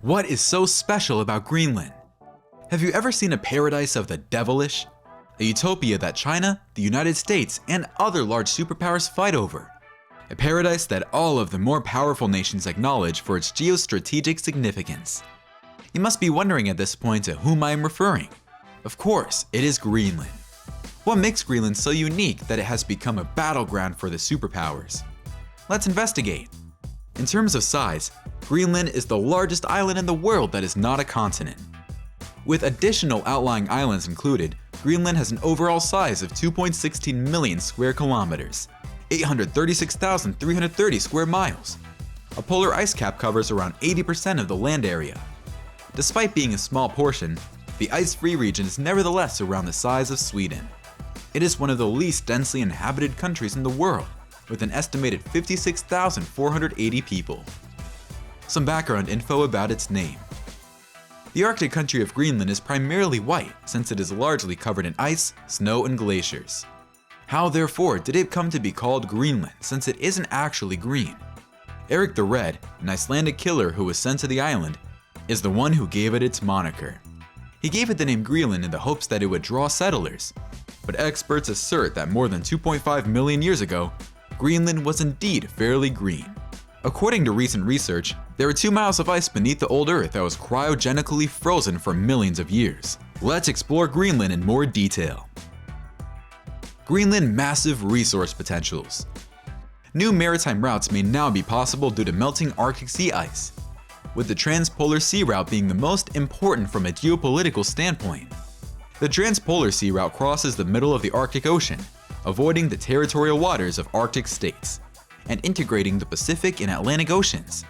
What is so special about Greenland? Have you ever seen a paradise of the devilish? A utopia that China, the United States, and other large superpowers fight over. A paradise that all of the more powerful nations acknowledge for its geostrategic significance. You must be wondering at this point to whom I am referring. Of course, it is Greenland. What makes Greenland so unique that it has become a battleground for the superpowers? Let's investigate. In terms of size, Greenland is the largest island in the world that is not a continent. With additional outlying islands included, Greenland has an overall size of 2.16 million square kilometers, 836,330 square miles. A polar ice cap covers around 80% of the land area. Despite being a small portion, the ice-free region is nevertheless around the size of Sweden. It is one of the least densely inhabited countries in the world, with an estimated 56,480 people. Some background info about its name. The Arctic country of Greenland is primarily white since it is largely covered in ice, snow, and glaciers. How therefore did it come to be called Greenland since it isn't actually green? Eric the Red, an Icelandic killer who was sent to the island, is the one who gave it its moniker. He gave it the name Greenland in the hopes that it would draw settlers, but experts assert that more than 2.5 million years ago, Greenland was indeed fairly green. According to recent research, there are 2 miles of ice beneath the old Earth that was cryogenically frozen for millions of years. Let's explore Greenland in more detail. Greenland massive resource potentials. New maritime routes may now be possible due to melting Arctic sea ice, with the Transpolar Sea Route being the most important from a geopolitical standpoint. The Transpolar Sea Route crosses the middle of the Arctic Ocean, avoiding the territorial waters of Arctic states, and integrating the Pacific and Atlantic Oceans.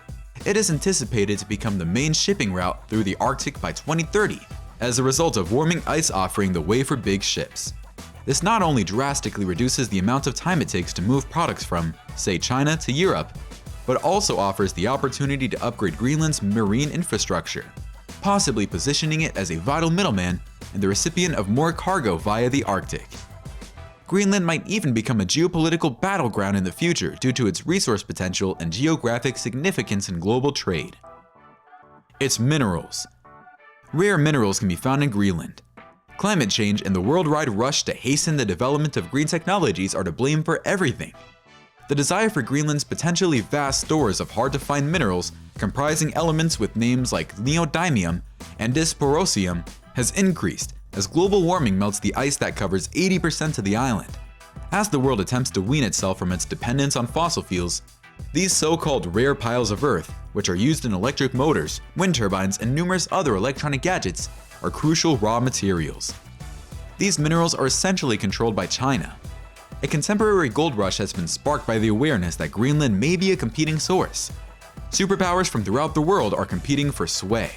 It is anticipated to become the main shipping route through the Arctic by 2030, as a result of warming ice offering the way for big ships. This not only drastically reduces the amount of time it takes to move products from, say, China to Europe, but also offers the opportunity to upgrade Greenland's marine infrastructure, possibly positioning it as a vital middleman and the recipient of more cargo via the Arctic. Greenland might even become a geopolitical battleground in the future due to its resource potential and geographic significance in global trade. Its minerals. Rare minerals can be found in Greenland. Climate change and the worldwide rush to hasten the development of green technologies are to blame for everything. The desire for Greenland's potentially vast stores of hard-to-find minerals, comprising elements with names like neodymium and dysprosium, has increased as global warming melts the ice that covers 80% of the island. As the world attempts to wean itself from its dependence on fossil fuels, these so-called rare piles of earth, which are used in electric motors, wind turbines, and numerous other electronic gadgets, are crucial raw materials. These minerals are essentially controlled by China. A contemporary gold rush has been sparked by the awareness that Greenland may be a competing source. Superpowers from throughout the world are competing for sway.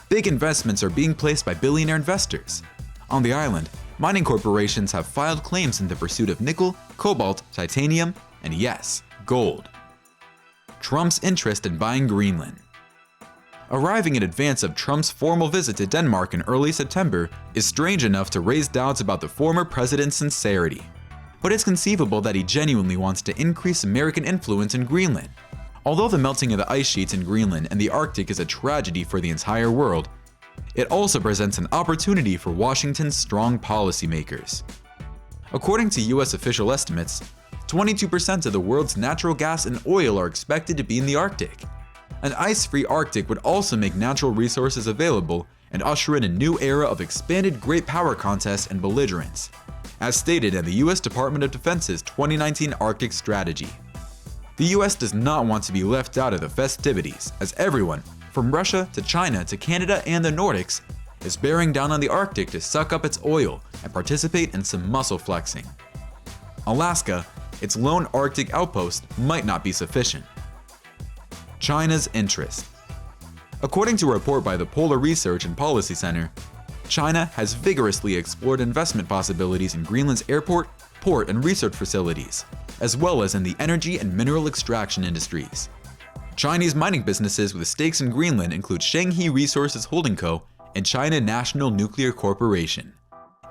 Big investments are being placed by billionaire investors. On the island, mining corporations have filed claims in the pursuit of nickel, cobalt, titanium, and yes, gold. Trump's interest in buying Greenland. Arriving in advance of Trump's formal visit to Denmark in early September is strange enough to raise doubts about the former president's sincerity. But it's conceivable that he genuinely wants to increase American influence in Greenland. Although the melting of the ice sheets in Greenland and the Arctic is a tragedy for the entire world, it also presents an opportunity for Washington's strong policymakers. According to US official estimates, 22% of the world's natural gas and oil are expected to be in the Arctic. An ice-free Arctic would also make natural resources available and usher in a new era of expanded great power contests and belligerence, as stated in the US Department of Defense's 2019 Arctic Strategy. The US does not want to be left out of the festivities, as everyone, from Russia to China to Canada and the Nordics, is bearing down on the Arctic to suck up its oil and participate in some muscle flexing. Alaska, its lone Arctic outpost, might not be sufficient. China's interest. According to a report by the Polar Research and Policy Center, China has vigorously explored investment possibilities in Greenland's airport, port, and research facilities, as well as in the energy and mineral extraction industries. Chinese mining businesses with stakes in Greenland include Shanghe Resources Holding Co. and China National Nuclear Corporation.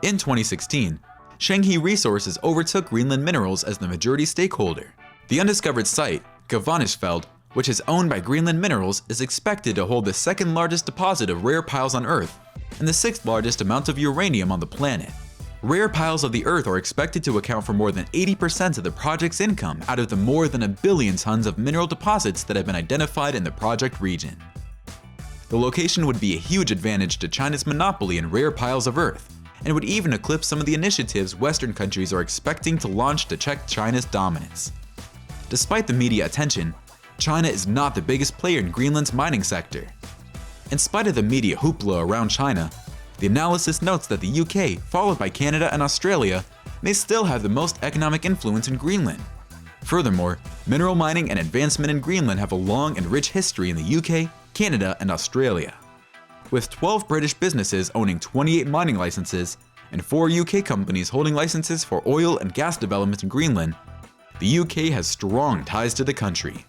In 2016, Shanghe Resources overtook Greenland Minerals as the majority stakeholder. The undiscovered site, Kvanefjeld, which is owned by Greenland Minerals, is expected to hold the second largest deposit of rare piles on Earth and the sixth largest amount of uranium on the planet. Rare piles of the Earth are expected to account for more than 80% of the project's income out of the more than 1 billion tons of mineral deposits that have been identified in the project region. The location would be a huge advantage to China's monopoly in rare piles of Earth, and would even eclipse some of the initiatives Western countries are expecting to launch to check China's dominance. Despite the media attention, China is not the biggest player in Greenland's mining sector. In spite of the media hoopla around China, the analysis notes that the UK, followed by Canada and Australia, may still have the most economic influence in Greenland. Furthermore, mineral mining and advancement in Greenland have a long and rich history in the UK, Canada, and Australia. With 12 British businesses owning 28 mining licenses and 4 UK companies holding licenses for oil and gas development in Greenland, the UK has strong ties to the country.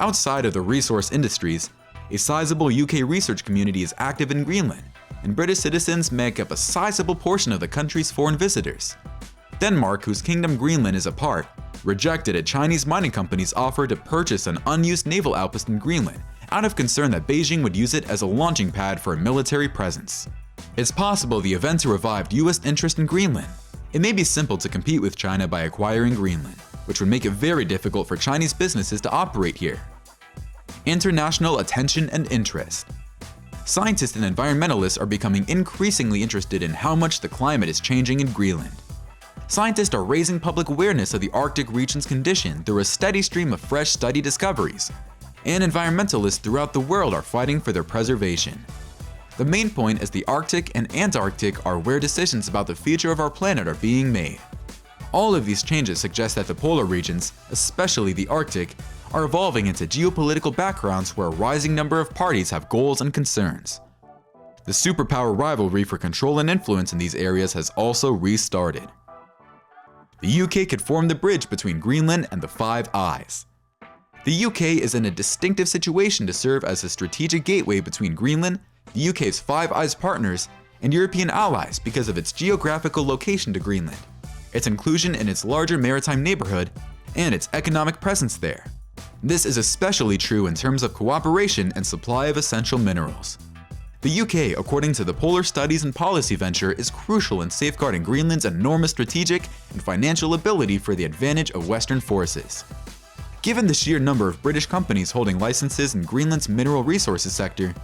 Outside of the resource industries, a sizable UK research community is active in Greenland, and British citizens make up a sizable portion of the country's foreign visitors. Denmark, whose kingdom Greenland is a part, rejected a Chinese mining company's offer to purchase an unused naval outpost in Greenland out of concern that Beijing would use it as a launching pad for a military presence. It's possible the event revived US interest in Greenland. It may be simple to compete with China by acquiring Greenland, which would make it very difficult for Chinese businesses to operate here. International attention and interest. Scientists and environmentalists are becoming increasingly interested in how much the climate is changing in Greenland. Scientists are raising public awareness of the Arctic region's condition through a steady stream of fresh study discoveries, and environmentalists throughout the world are fighting for their preservation. The main point is the Arctic and Antarctic are where decisions about the future of our planet are being made. All of these changes suggest that the polar regions, especially the Arctic, are evolving into geopolitical backgrounds where a rising number of parties have goals and concerns. The superpower rivalry for control and influence in these areas has also restarted. The UK could form the bridge between Greenland and the Five Eyes. The UK is in a distinctive situation to serve as a strategic gateway between Greenland, the UK's Five Eyes partners, and European allies because of its geographical location to Greenland, its inclusion in its larger maritime neighborhood, and its economic presence there. This is especially true in terms of cooperation and supply of essential minerals. The UK, according to the Polar Studies and Policy Venture, is crucial in safeguarding Greenland's enormous strategic and financial ability for the advantage of Western forces. Given the sheer number of British companies holding licenses in Greenland's mineral resources sector,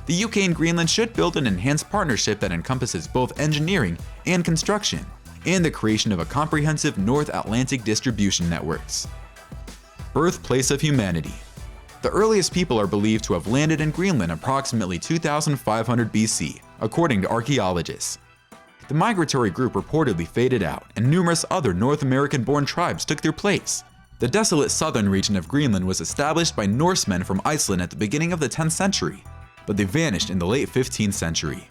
the UK and Greenland should build an enhanced partnership that encompasses both engineering and construction, and the creation of a comprehensive North Atlantic distribution networks. Birthplace of Humanity. The earliest people are believed to have landed in Greenland approximately 2500 BC, according to archaeologists. The migratory group reportedly faded out, and numerous other North American-born tribes took their place. The desolate southern region of Greenland was established by Norsemen from Iceland at the beginning of the 10th century, but they vanished in the late 15th century.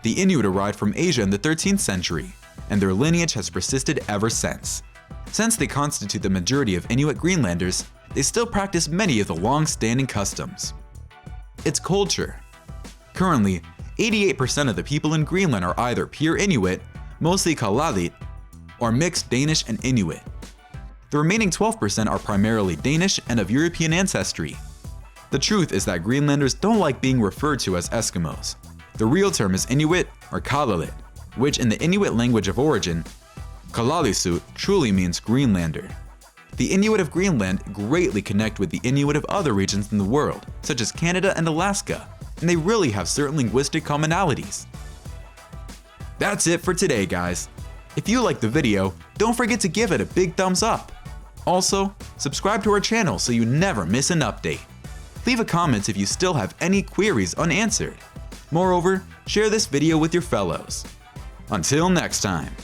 The Inuit arrived from Asia in the 13th century, and their lineage has persisted ever since. Since they constitute the majority of Inuit Greenlanders, they still practice many of the long-standing customs. Its culture. Currently, 88% of the people in Greenland are either pure Inuit, mostly Kalalit, or mixed Danish and Inuit. The remaining 12% are primarily Danish and of European ancestry. The truth is that Greenlanders don't like being referred to as Eskimos. The real term is Inuit or Kalalit, which in the Inuit language of origin, Kalaallisut, truly means Greenlander. The Inuit of Greenland greatly connect with the Inuit of other regions in the world, such as Canada and Alaska, and they really have certain linguistic commonalities. That's it for today, guys. If you liked the video, don't forget to give it a big thumbs up. Also, subscribe to our channel so you never miss an update. Leave a comment if you still have any queries unanswered. Moreover, share this video with your fellows. Until next time.